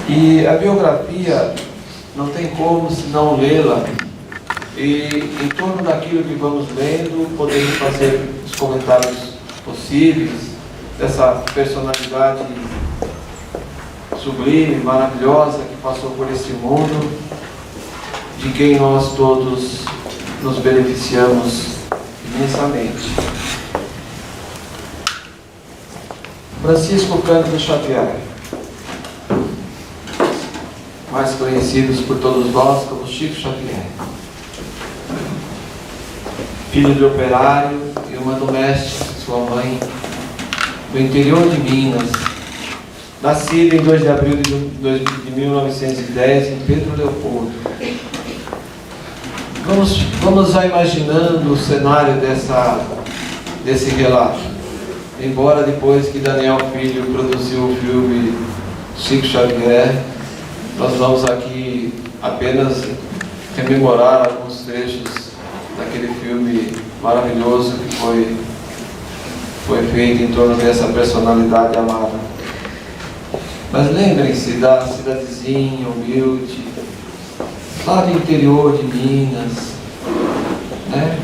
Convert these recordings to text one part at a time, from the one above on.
E a biografia não tem como se não lê-la, e em torno daquilo que vamos lendo, podemos fazer os comentários possíveis dessa personalidade sublime, maravilhosa, que passou por esse mundo, de quem nós todos nos beneficiamos imensamente. Francisco Cândido Xavier, mais conhecidos por todos nós como Chico Xavier. Filho de operário e uma doméstica, sua mãe, do interior de Minas, nascido em 2 de abril de 1910 em Pedro Leopoldo. Vamos já imaginando o cenário desse relato. Embora depois que Daniel Filho produziu o filme Chico Xavier, nós vamos aqui apenas rememorar alguns trechos daquele filme maravilhoso que foi feito em torno dessa personalidade amada. Mas lembrem-se da cidadezinha humilde, lá do interior de Minas, né?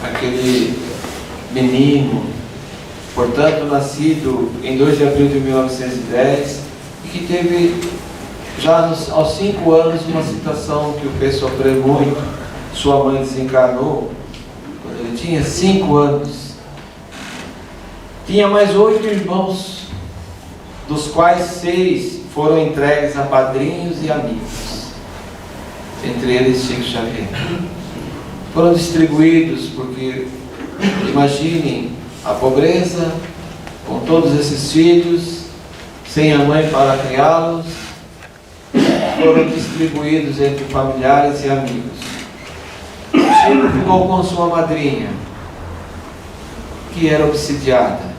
Aquele menino, portanto, nascido em 2 de abril de 1910, e que teve, já aos 5 anos, uma situação que o fez sofrer muito. Sua mãe desencarnou quando ele tinha 5 anos. Tinha mais 8 irmãos, dos quais 6 foram entregues a padrinhos e amigos, entre eles Chico Xavier. Foram distribuídos porque, imaginem, a pobreza, com todos esses filhos, sem a mãe para criá-los, foram distribuídos entre familiares e amigos. Chico ficou com sua madrinha, que era obsidiada.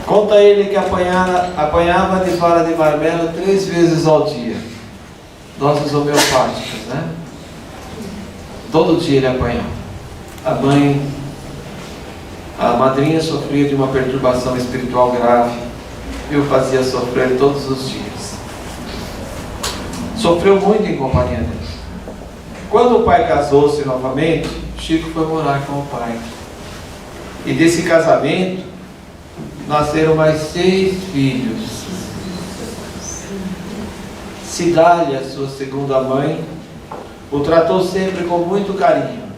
Conta ele que apanhava de vara de marmelo 3 vezes ao dia. Doses homeopáticas, né? Todo dia ele apanhava. A madrinha sofria de uma perturbação espiritual grave e o fazia sofrer todos os dias. Sofreu muito em companhia dele. Quando o pai casou-se novamente, Chico foi morar com o pai. E desse casamento nasceram mais 6 filhos. Cidália, sua segunda mãe, o tratou sempre com muito carinho.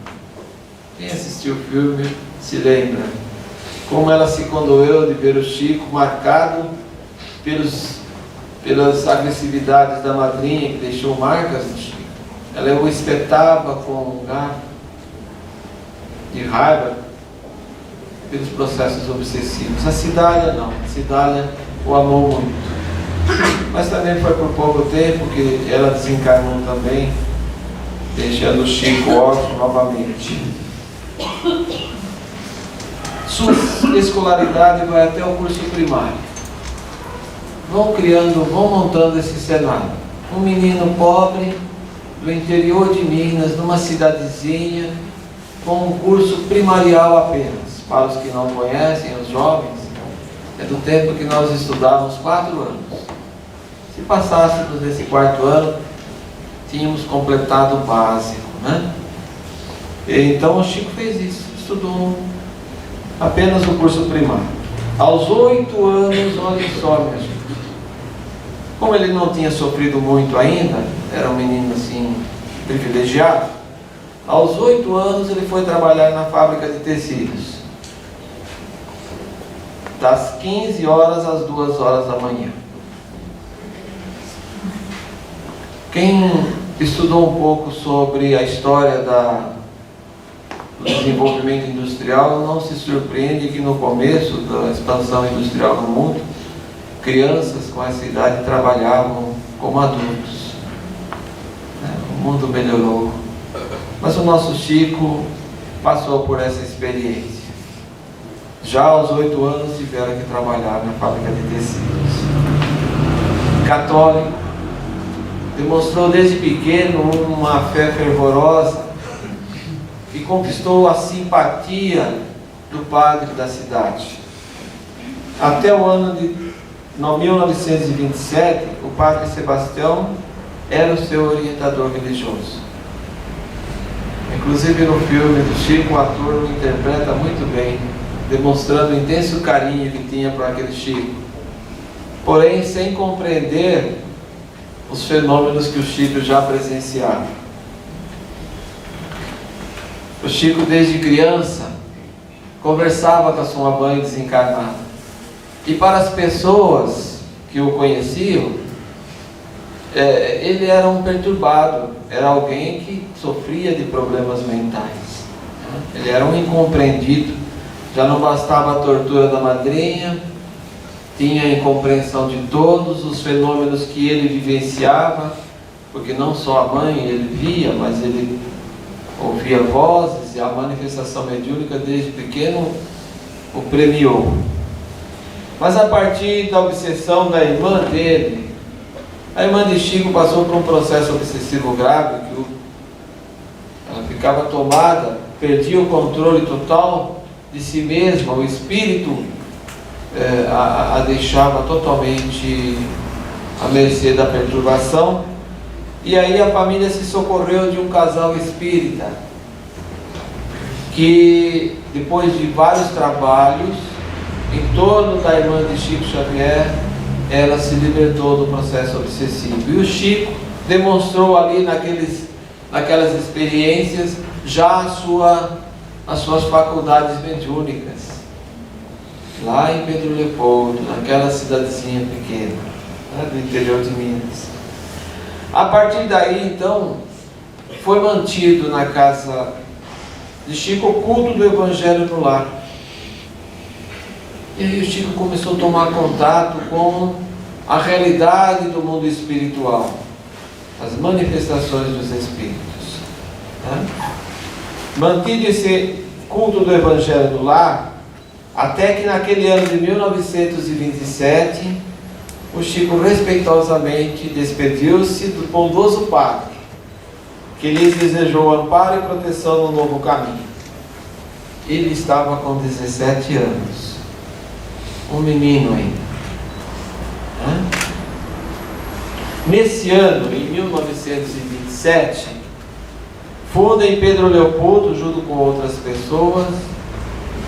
Quem assistiu o filme se lembra como ela se condoeu de ver o Chico marcado pelas agressividades da madrinha, que deixou marcas no Chico. Ela o espetava com um garfo de raiva pelos processos obsessivos. A Cidália não. A Cidália o amou muito. Mas também foi por pouco tempo que ela desencarnou também, deixando o Chico órfão novamente. Sua escolaridade vai até o curso primário. Vão montando esse cenário. Um menino pobre, do interior de Minas, numa cidadezinha, com um curso primarial apenas. Para os que não conhecem, os jovens, é do tempo que nós estudávamos 4 anos. Se passássemos nesse 4º ano, tínhamos completado o básico, né? Então o Chico fez isso, estudou apenas o curso primário. Aos 8 anos, olha só, minha gente, como ele não tinha sofrido muito ainda, era um menino assim, privilegiado, aos 8 anos ele foi trabalhar na fábrica de tecidos, das 15 horas às 2 horas da manhã. Quem estudou um pouco sobre a história do desenvolvimento industrial não se surpreende que no começo da expansão industrial no mundo, crianças com essa idade trabalhavam como adultos. O mundo melhorou, mas o nosso Chico passou por essa experiência. Já aos 8 anos tiveram que trabalhar na fábrica de tecidos. Católico, demonstrou desde pequeno uma fé fervorosa e conquistou a simpatia do padre da cidade. Até o ano de em 1927, o padre Sebastião era o seu orientador religioso. Inclusive no filme do Chico, o ator o interpreta muito bem, demonstrando o intenso carinho que tinha por aquele Chico, porém sem compreender os fenômenos que o Chico já presenciava. O Chico, desde criança, conversava com a sua mãe desencarnada, e para as pessoas que o conheciam, ele era um perturbado, era alguém que sofria de problemas mentais. Ele era um incompreendido, já não bastava a tortura da madrinha, tinha a incompreensão de todos os fenômenos que ele vivenciava, porque não só a mãe ele via, mas ele ouvia vozes, e a manifestação mediúnica desde pequeno o premiou. Mas a partir da obsessão da irmã dele, a irmã de Chico passou por um processo obsessivo grave, que ela ficava tomada, perdia o controle total de si mesma, o espírito a deixava totalmente à mercê da perturbação. E aí a família se socorreu de um casal espírita, que depois de vários trabalhos em torno da irmã de Chico Xavier, ela se libertou do processo obsessivo. E o Chico demonstrou ali naquelas experiências já as suas faculdades mediúnicas, lá em Pedro Leopoldo, naquela cidadezinha pequena, do interior de Minas. A partir daí, então, foi mantido na casa de Chico o culto do Evangelho no lar. E aí o Chico começou a tomar contato com a realidade do mundo espiritual, as manifestações dos Espíritos. Mantido esse culto do Evangelho no lar, até que naquele ano de 1927, o Chico respeitosamente despediu-se do bondoso padre, que lhes desejou amparo e proteção no novo caminho. Ele estava com 17 anos, um menino ainda. Nesse ano, em 1927, funda em Pedro Leopoldo, junto com outras pessoas,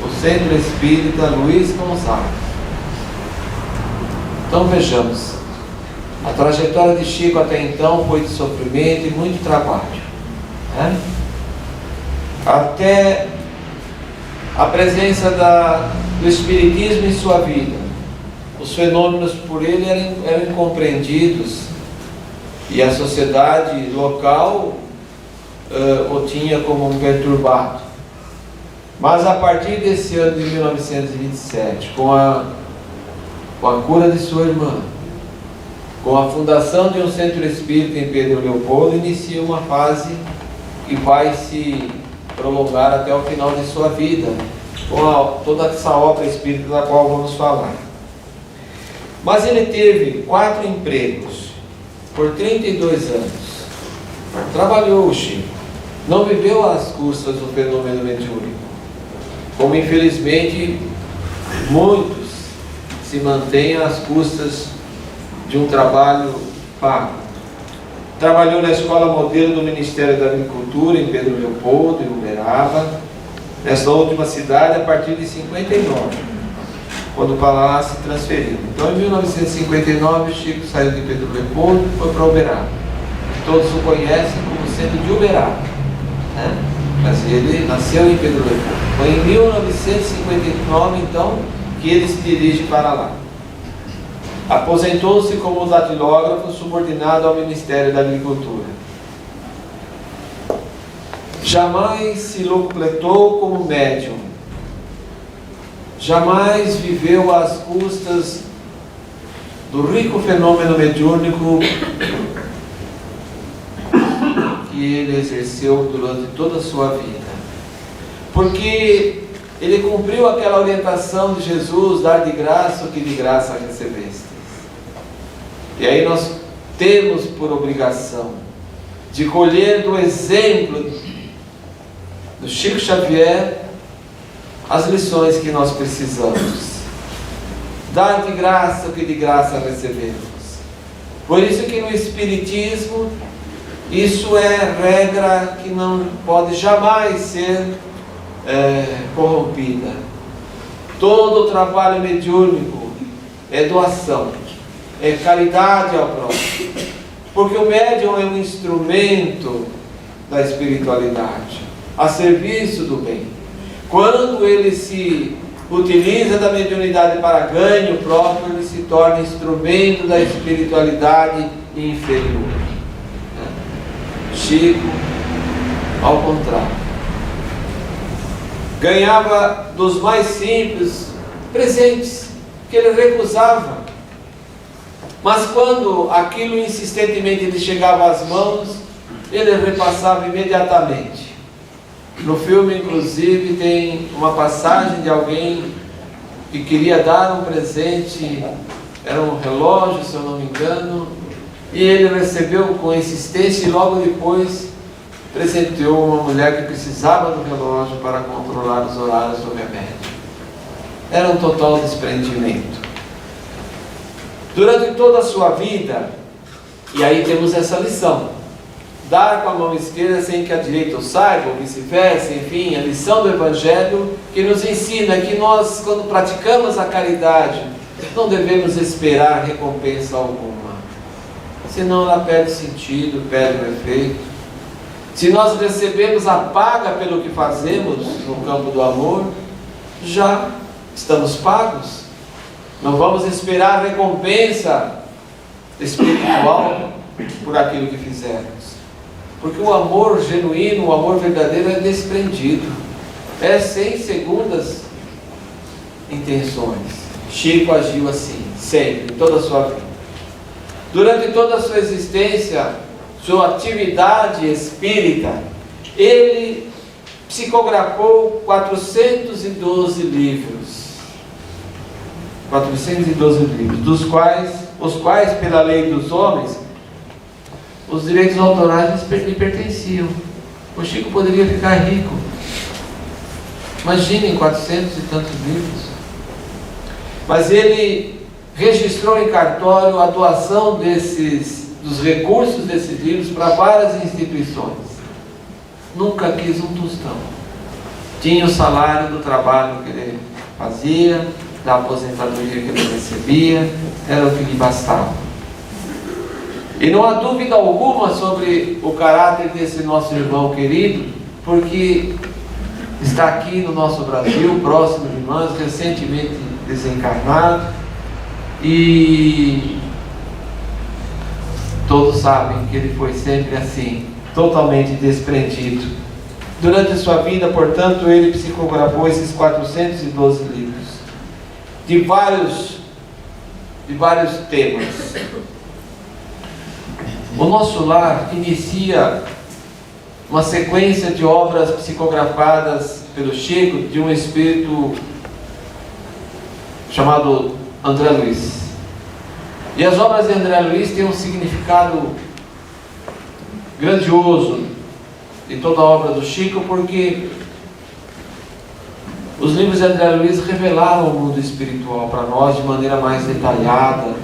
o Centro Espírita Luiz Gonzaga. Então vejamos, a trajetória de Chico até então foi de sofrimento e muito trabalho, até a presença do Espiritismo em sua vida. Os fenômenos por ele eram incompreendidos, e a sociedade local o tinha como um perturbado. Mas a partir desse ano de 1927, com a cura de sua irmã, com a fundação de um centro espírita em Pedro Leopoldo, inicia uma fase que vai se prolongar até o final de sua vida, com toda essa obra espírita da qual vamos falar. Mas ele teve 4 empregos por 32 anos. Trabalhou o Chico, não viveu às custas do fenômeno mediúnico, como infelizmente muitos se mantêm às custas de um trabalho pago. Trabalhou na escola modelo do Ministério da Agricultura em Pedro Leopoldo, em Uberaba, nessa última cidade, a partir de 59, quando para lá se transferiu. Então, em 1959, Chico saiu de Pedro Leopoldo e foi para Uberaba. Todos o conhecem como sendo de Uberaba, mas ele nasceu em Pedro Leopoldo. Foi em 1959, então, que ele se dirige para lá. Aposentou-se como datilógrafo subordinado ao Ministério da Agricultura. Jamais se locupletou como médium. Jamais viveu às custas do rico fenômeno mediúnico que ele exerceu durante toda a sua vida. Porque ele cumpriu aquela orientação de Jesus, dar de graça o que de graça recebestes. E aí nós temos por obrigação de colher do exemplo do Chico Xavier as lições que nós precisamos. Dá de graça o que de graça recebemos. Por isso que no Espiritismo, isso é regra que não pode jamais ser corrompida. Todo o trabalho mediúnico é doação, é caridade ao próximo. Porque o médium é um instrumento da espiritualidade, a serviço do bem. Quando ele se utiliza da mediunidade para ganho próprio, ele se torna instrumento da espiritualidade inferior. Chico, ao contrário, ganhava dos mais simples presentes que ele recusava, mas quando aquilo insistentemente lhe chegava às mãos, ele repassava imediatamente. No filme, inclusive, tem uma passagem de alguém que queria dar um presente, era um relógio, se eu não me engano, e ele recebeu com insistência e logo depois presenteou uma mulher que precisava do relógio para controlar os horários do remédio. Era um total desprendimento. Durante toda a sua vida, e aí temos essa lição: dar com a mão esquerda sem que a direita o saiba, ou vice-versa, enfim, a lição do Evangelho que nos ensina que nós, quando praticamos a caridade, não devemos esperar recompensa alguma, senão ela perde sentido, perde o efeito. Se nós recebemos a paga pelo que fazemos no campo do amor, já estamos pagos. Não vamos esperar recompensa espiritual por aquilo que fizermos. Porque o amor genuíno, o amor verdadeiro é desprendido. É sem segundas intenções. Chico agiu assim, sempre, em toda a sua vida. Durante toda a sua existência, sua atividade espírita, ele psicografou 412 livros. 412 livros, os quais, pela lei dos homens, os direitos autorais lhe pertenciam. O Chico poderia ficar rico. Imaginem 400 e tantos livros. Mas ele registrou em cartório a doação dos recursos desses livros para várias instituições. Nunca quis um tostão. Tinha o salário do trabalho que ele fazia, da aposentadoria que ele recebia, era o que lhe bastava. E não há dúvida alguma sobre o caráter desse nosso irmão querido, porque está aqui no nosso Brasil, próximo de nós, recentemente desencarnado, e todos sabem que ele foi sempre assim, totalmente desprendido. Durante a sua vida, portanto, ele psicografou esses 412 livros, de vários temas. O Nosso Lar inicia uma sequência de obras psicografadas pelo Chico, de um espírito chamado André Luiz. E as obras de André Luiz têm um significado grandioso de toda a obra do Chico, porque os livros de André Luiz revelaram o mundo espiritual para nós de maneira mais detalhada,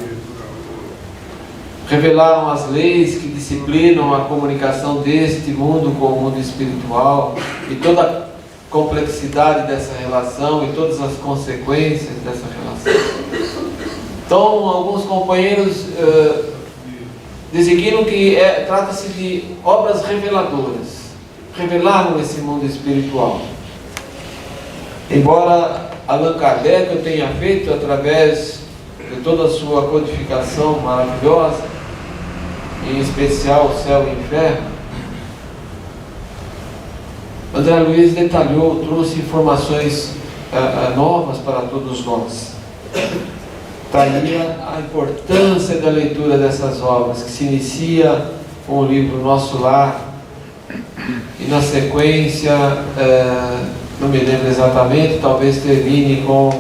revelaram as leis que disciplinam a comunicação deste mundo com o mundo espiritual e toda a complexidade dessa relação e todas as consequências dessa relação. Então, alguns companheiros designam que trata-se de obras reveladoras, revelaram esse mundo espiritual. Embora Allan Kardec o tenha feito através de toda a sua codificação maravilhosa, em especial o céu e o inferno, André Luiz detalhou, trouxe informações novas para todos nós. Daí a importância da leitura dessas obras, que se inicia com o livro Nosso Lar, e na sequência, não me lembro exatamente, talvez termine com...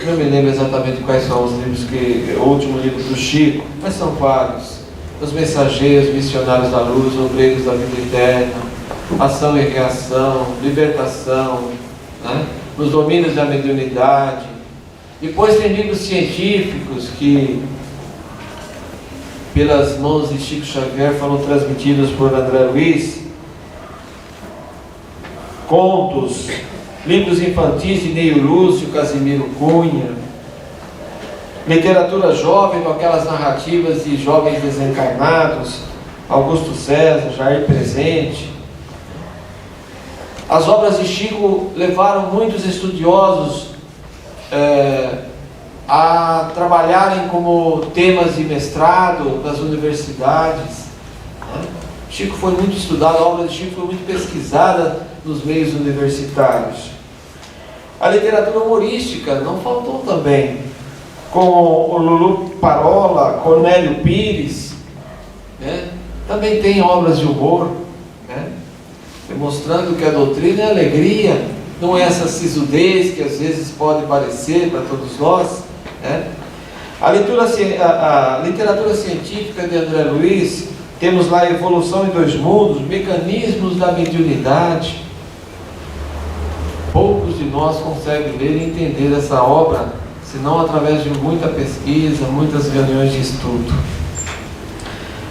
não me lembro exatamente quais são os livros o último livro do Chico, mas são vários. Os Mensageiros, Missionários da Luz, Obreiros da Vida Eterna, Ação e Reação, Libertação, né? nos domínios da mediunidade. Depois tem livros científicos que, pelas mãos de Chico Xavier, foram transmitidos por André Luiz. Contos, livros infantis de Neio Lúcio, Casimiro Cunha. Literatura jovem, com aquelas narrativas de jovens desencarnados, Augusto César, Jair Presente. As obras de Chico levaram muitos estudiosos a trabalharem como temas de mestrado nas universidades. Chico foi muito estudado, a obra de Chico foi muito pesquisada nos meios universitários. A literatura humorística não faltou também, com o Lulu Parola, Cornélio Pires, né? Também tem obras de humor, né? Demonstrando que a doutrina é alegria, não é essa sisudez que às vezes pode parecer para todos nós, né? A literatura científica de André Luiz, temos lá a Evolução em Dois Mundos, Mecanismos da Mediunidade. Poucos de nós conseguem ler e entender essa obra, senão através de muita pesquisa, muitas reuniões de estudo.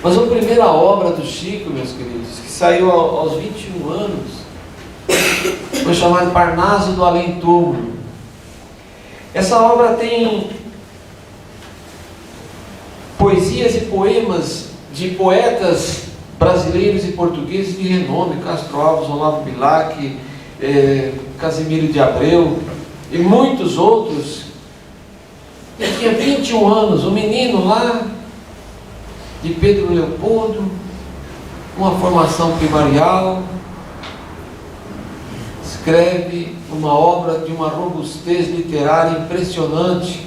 Mas a primeira obra do Chico, meus queridos, que saiu aos 21 anos, foi chamada Parnaso do Além Túmulo. Essa obra tem poesias e poemas de poetas brasileiros e portugueses de renome, Castro Alves, Olavo Bilac, Casimiro de Abreu e muitos outros. Ele tinha 21 anos, um menino lá de Pedro Leopoldo, uma formação primarial, escreve uma obra de uma robustez literária impressionante,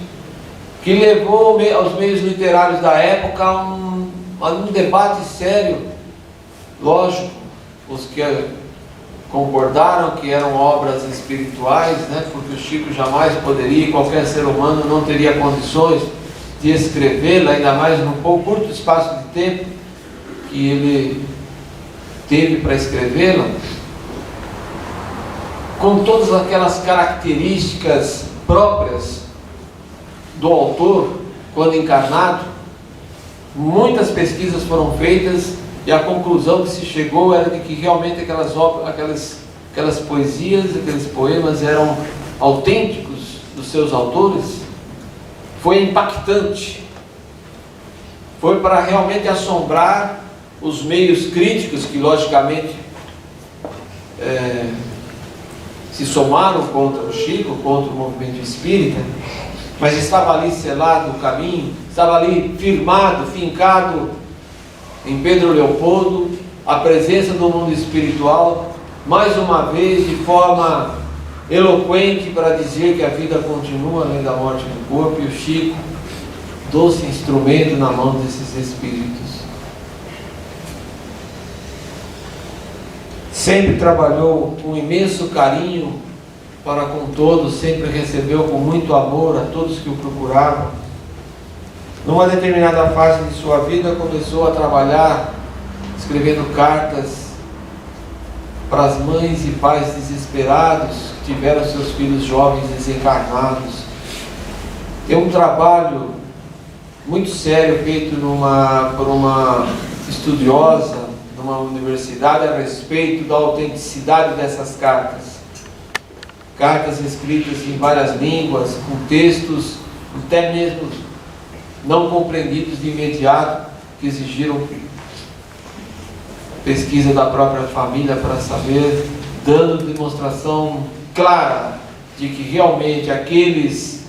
que levou aos meios literários da época a um debate sério. Lógico, os que concordaram que eram obras espirituais, né, porque o Chico jamais poderia, qualquer ser humano não teria condições de escrevê-la, ainda mais num pouco curto espaço de tempo que ele teve para escrevê-la, com todas aquelas características próprias do autor quando encarnado. Muitas pesquisas foram feitas e a conclusão que se chegou era de que realmente aquelas poesias, aqueles poemas eram autênticos dos seus autores. Foi impactante, foi para realmente assombrar os meios críticos que logicamente se somaram contra o Chico, contra o movimento espírita, mas estava ali selado o caminho, estava ali firmado, fincado em Pedro Leopoldo, a presença do mundo espiritual, mais uma vez de forma eloquente para dizer que a vida continua além da morte do corpo, e o Chico, doce instrumento na mão desses espíritos. Sempre trabalhou com imenso carinho para com todos, sempre recebeu com muito amor a todos que o procuravam. Numa determinada fase de sua vida, começou a trabalhar escrevendo cartas para as mães e pais desesperados que tiveram seus filhos jovens desencarnados. Tem um trabalho muito sério feito por uma estudiosa numa universidade a respeito da autenticidade dessas cartas. Cartas escritas em várias línguas, com textos até mesmo não compreendidos de imediato, que exigiram pesquisa da própria família para saber, dando demonstração clara de que realmente aqueles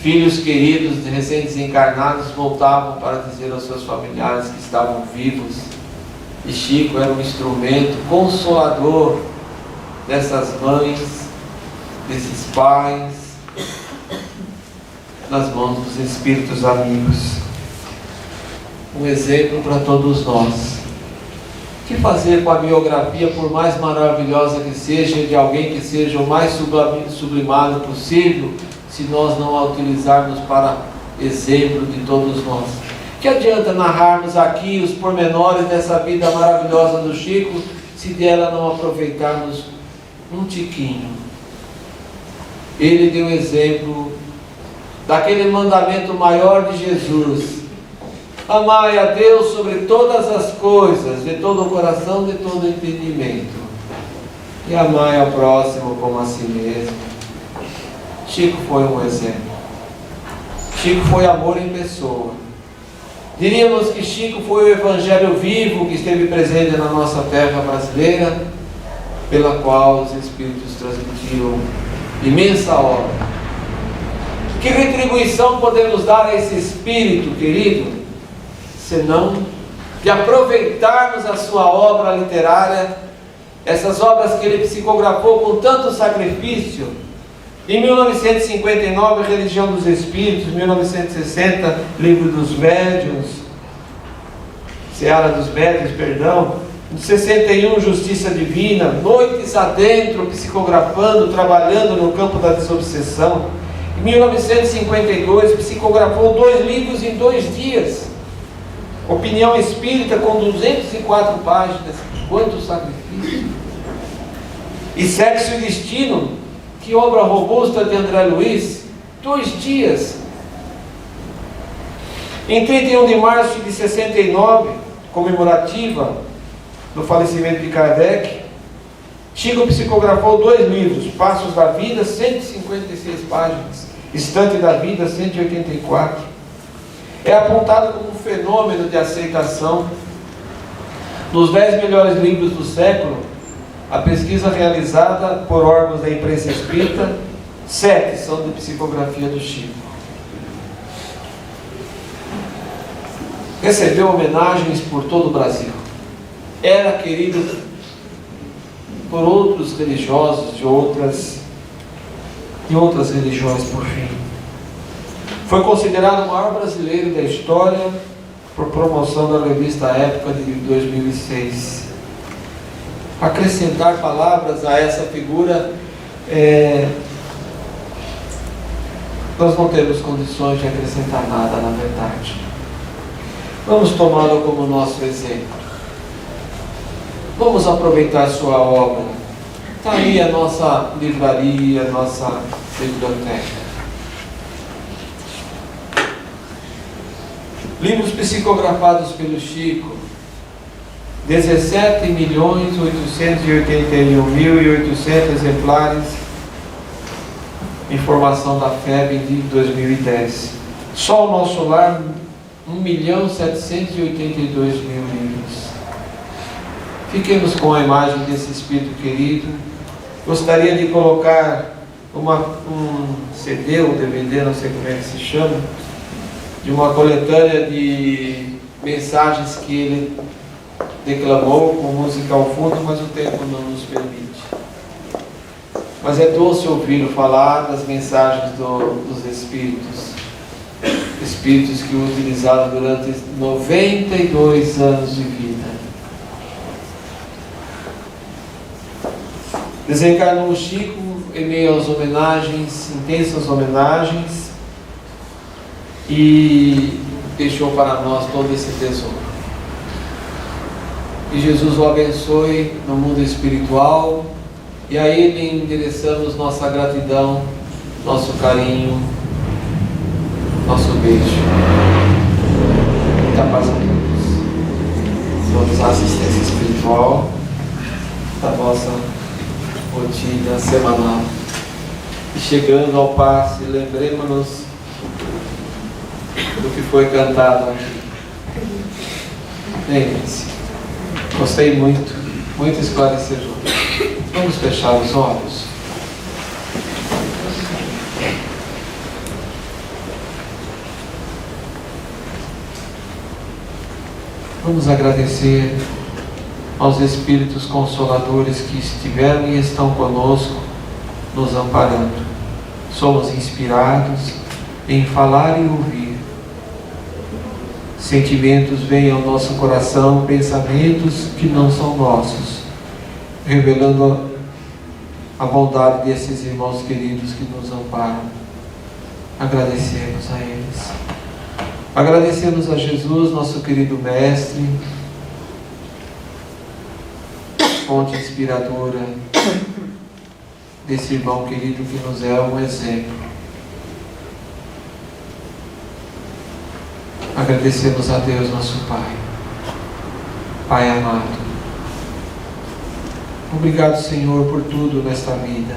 filhos queridos de recém-desencarnados voltavam para dizer aos seus familiares que estavam vivos. E Chico era um instrumento consolador dessas mães, desses pais, nas mãos dos espíritos amigos. Um exemplo para todos nós. O que fazer com a biografia, por mais maravilhosa que seja, de alguém que seja o mais sublimado possível, se nós não a utilizarmos para exemplo de todos nós? Que adianta narrarmos aqui os pormenores dessa vida maravilhosa do Chico, se dela não aproveitarmos um tiquinho? ele deu exemplo daquele mandamento maior de Jesus: amai a Deus sobre todas as coisas, de todo o coração, de todo o entendimento, e amai ao próximo como a si mesmo. Chico foi um exemplo. Chico foi amor em pessoa. Diríamos que Chico foi o evangelho vivo que esteve presente na nossa terra brasileira, pela qual os Espíritos transmitiram imensa obra. Que retribuição podemos dar a esse Espírito querido, senão de aproveitarmos a sua obra literária, essas obras que ele psicografou com tanto sacrifício. Em 1959, Religião dos Espíritos, 1960, Livro dos Médiuns, Seara dos Médiuns, perdão. Em 61, Justiça Divina, noites adentro, psicografando, trabalhando no campo da desobsessão. Em 1952, psicografou 2 livros em 2 dias. Opinião Espírita, com 204 páginas. Quanto sacrifício! E Sexo e Destino, que obra robusta de André Luiz, 2 dias. Em 31 de março de 69, comemorativa do falecimento de Kardec, Chico psicografou 2 livros: Passos da Vida, 156 páginas, Estante da Vida, 184. É apontado como um fenômeno de aceitação. Nos 10 melhores livros do século, a pesquisa realizada por órgãos da imprensa espírita, 7 são de psicografia do Chico. Recebeu homenagens por todo o Brasil. Era querido por outros religiosos de outras religiões, por fim. Foi considerado o maior brasileiro da história por promoção da revista Época de 2006. Acrescentar palavras a essa figura, nós não temos condições de acrescentar nada, na verdade. Vamos tomá-lo como nosso exemplo. Vamos aproveitar sua obra. Está aí a nossa livraria, a nossa biblioteca. Livros psicografados pelo Chico: 17.881.800 exemplares. Informação da FEB de 2010. Só o Nosso Lar, 1.782.000 livros. Fiquemos com a imagem desse Espírito querido. Gostaria de colocar um CD ou DVD, não sei como é que se chama, de uma coletânea de mensagens que ele declamou com música ao fundo, mas o tempo não nos permite. Mas é doce ouvi-lo falar das mensagens dos Espíritos. Espíritos que o utilizaram durante 92 anos de vida. Desencarnou o Chico em meio às homenagens, intensas homenagens, e deixou para nós todo esse tesouro. Que Jesus o abençoe no mundo espiritual, e a Ele endereçamos nossa gratidão, nosso carinho, nosso beijo. Muita paz a todos. Vamos à assistência espiritual da nossa rotina semanal. E chegando ao passe, lembremos-nos do que foi cantado aqui. Lembre-se, gostei muito, muito esclarecedor. Vamos fechar os olhos. Vamos agradecer aos Espíritos Consoladores que estiveram e estão conosco, nos amparando. Somos inspirados em falar e ouvir. Sentimentos vêm ao nosso coração, pensamentos que não são nossos, revelando a bondade desses irmãos queridos que nos amparam. Agradecemos a eles. Agradecemos a Jesus, nosso querido Mestre, fonte inspiradora desse irmão querido que nos é um exemplo. Agradecemos a Deus, nosso Pai. Pai amado, obrigado, Senhor, por tudo nesta vida.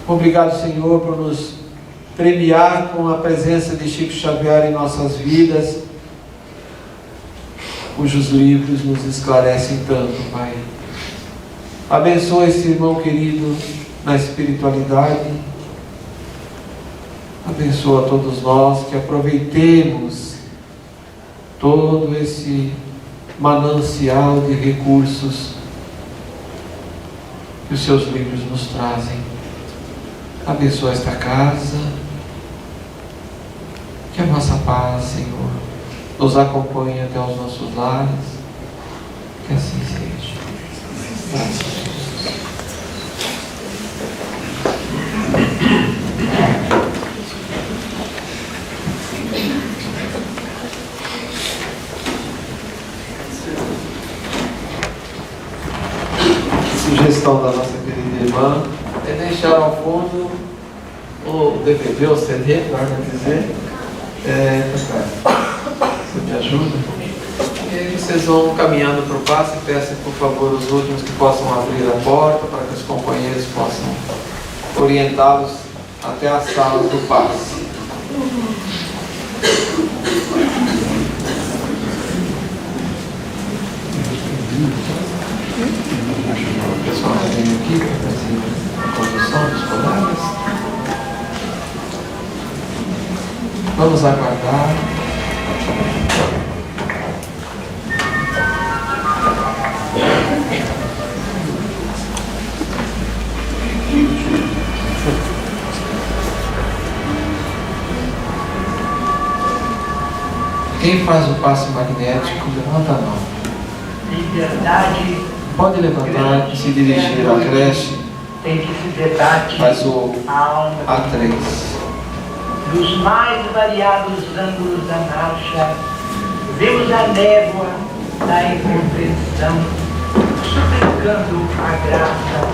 Obrigado, Senhor, por nos premiar com a presença de Chico Xavier em nossas vidas, cujos livros nos esclarecem tanto, Pai. Abençoa esse irmão querido na espiritualidade. Abençoa todos nós, que aproveitemos todo esse manancial de recursos que os seus livros nos trazem. Abençoa esta casa, que a nossa paz, Senhor, nos acompanhe até os nossos lares, que assim seja. Graças a Deus. Sugestão da nossa querida irmã é deixar ao fundo o DVD, o CD, melhor dizer. Você me ajuda? E aí vocês vão caminhando para o passe e peçam, por favor, os últimos que possam abrir a porta para que os companheiros possam orientá-los até a sala do passe. O pessoal já vem aqui para fazer a condução dos colegas. Vamos aguardar. Quem faz o passe magnético, levanta a mão. Liberdade. Pode levantar e se dirigir à creche. Tem que se debate. Faz o alma A3. Dos mais variados ângulos da marcha, vemos a névoa da incompreensão, suplicando a graça